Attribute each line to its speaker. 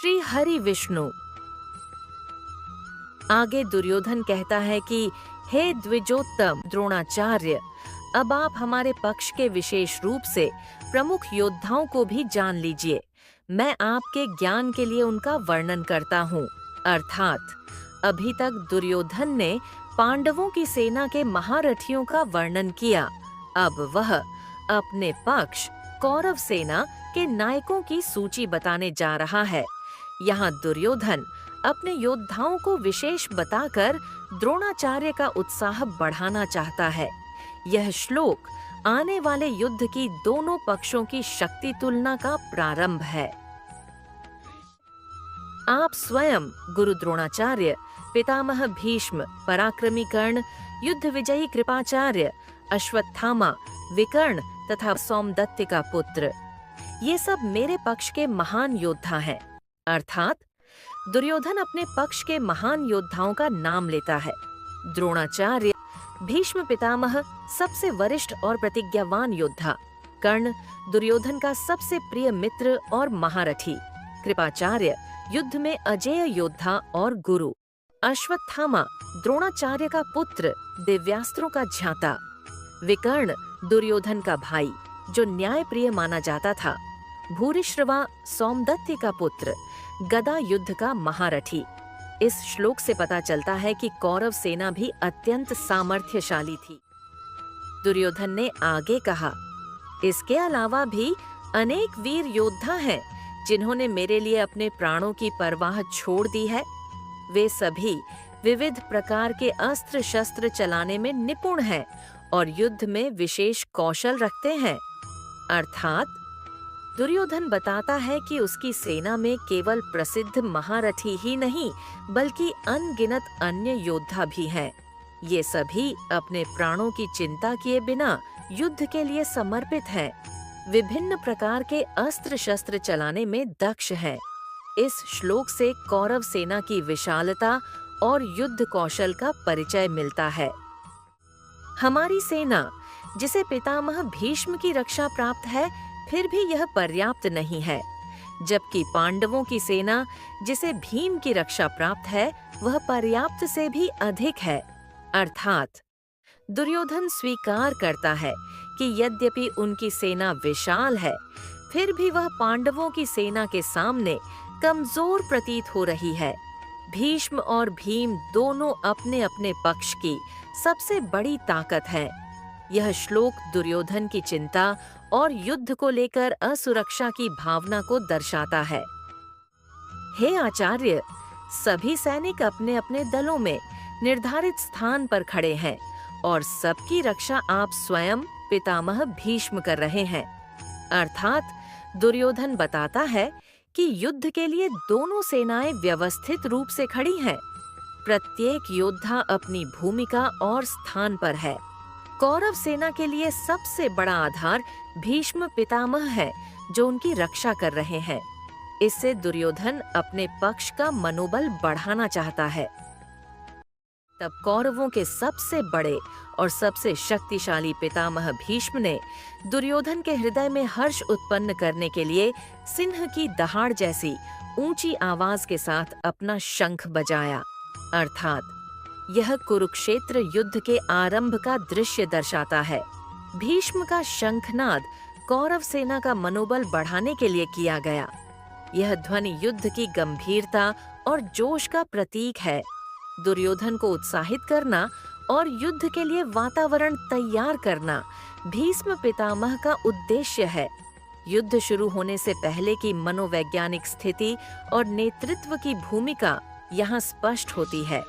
Speaker 1: श्री हरि विष्णु। आगे दुर्योधन कहता है कि हे द्विजोत्तम द्रोणाचार्य, अब आप हमारे पक्ष के विशेष रूप से प्रमुख योद्धाओं को भी जान लीजिए। मैं आपके ज्ञान के लिए उनका वर्णन करता हूँ। अर्थात अभी तक दुर्योधन ने पांडवों की सेना के महारथियों का वर्णन किया। अब वह अपने पक्ष कौरव सेना के नायकों की सूची बताने जा रहा है। यहाँ दुर्योधन अपने योद्धाओं को विशेष बताकर द्रोणाचार्य का उत्साह बढ़ाना चाहता है। यह श्लोक आने वाले युद्ध की दोनों पक्षों की शक्ति तुलना का प्रारंभ है। आप स्वयं गुरु द्रोणाचार्य, पितामह भीष्म, पराक्रमी कर्ण, युद्ध विजयी कृपाचार्य, अश्वत्थामा, विकर्ण तथा सौमदत्त का पुत्र, ये सब मेरे पक्ष के महान योद्धा हैं। अर्थात दुर्योधन अपने पक्ष के महान योद्धाओं का नाम लेता है। द्रोणाचार्य, भीष्म पितामह सबसे वरिष्ठ और प्रतिज्ञावान योद्धा, कर्ण दुर्योधन का सबसे प्रिय मित्र और महारथी, कृपाचार्य युद्ध में अजेय योद्धा और गुरु, अश्वत्थामा द्रोणाचार्य का पुत्र, दिव्यास्त्रों का ज्ञाता, विकर्ण दुर्योधन का भाई जो न्याय प्रिय माना जाता था, भूरिश्रवा सौमदत्त का पुत्र, गदा युद्ध का महारथी। इस श्लोक से पता चलता है कि कौरव सेना भी अत्यंत सामर्थ्यशाली थी। दुर्योधन ने आगे कहा, इसके अलावा भी अनेक वीर योद्धा हैं जिन्होंने मेरे लिए अपने प्राणों की परवाह छोड़ दी है। वे सभी विविध प्रकार के अस्त्र शस्त्र चलाने में निपुण हैं और युद्ध में विशेष कौशल रखते हैं। अर्थात दुर्योधन बताता है कि उसकी सेना में केवल प्रसिद्ध महारथी ही नहीं बल्कि अनगिनत अन्य योद्धा भी हैं। ये सभी अपने प्राणों की चिंता किए बिना युद्ध के लिए समर्पित हैं, विभिन्न प्रकार के अस्त्र शस्त्र चलाने में दक्ष हैं। इस श्लोक से कौरव सेना की विशालता और युद्ध कौशल का परिचय मिलता है। हमारी सेना, जिसे पितामह भीष्म की रक्षा प्राप्त है, फिर भी यह पर्याप्त नहीं है, जबकि पांडवों की सेना, जिसे भीम की रक्षा प्राप्त है, वह पर्याप्त से भी अधिक है। अर्थात दुर्योधन स्वीकार करता है कि यद्यपि उनकी सेना विशाल है, फिर भी वह पांडवों की सेना के सामने कमजोर प्रतीत हो रही है। भीष्म और भीम दोनों अपने अपने पक्ष की सबसे बड़ी ताकत है। यह श्लोक दुर्योधन की चिंता और युद्ध को लेकर असुरक्षा की भावना को दर्शाता है। हे आचार्य, सभी सैनिक अपने अपने दलों में निर्धारित स्थान पर खड़े हैं और सबकी रक्षा आप स्वयं पितामह भीष्म कर रहे हैं। अर्थात दुर्योधन बताता है कि युद्ध के लिए दोनों सेनाएं व्यवस्थित रूप से खड़ी हैं। प्रत्येक योद्धा अपनी भूमिका और स्थान पर है। कौरव सेना के लिए सबसे बड़ा आधार भीष्म पितामह है जो उनकी रक्षा कर रहे हैं। इससे दुर्योधन अपने पक्ष का मनोबल बढ़ाना चाहता है। तब कौरवों के सबसे बड़े और सबसे शक्तिशाली पितामह भीष्म ने दुर्योधन के हृदय में हर्ष उत्पन्न करने के लिए सिंह की दहाड़ जैसी ऊंची आवाज के साथ अपना शंख बजाया। अर्थात यह कुरुक्षेत्र युद्ध के आरंभ का दृश्य दर्शाता है। भीष्म का शंखनाद कौरव सेना का मनोबल बढ़ाने के लिए किया गया। यह ध्वनि युद्ध की गंभीरता और जोश का प्रतीक है। दुर्योधन को उत्साहित करना और युद्ध के लिए वातावरण तैयार करना भीष्म पितामह का उद्देश्य है। युद्ध शुरू होने से पहले की मनोवैज्ञानिक स्थिति और नेतृत्व की भूमिका यहाँ स्पष्ट होती है।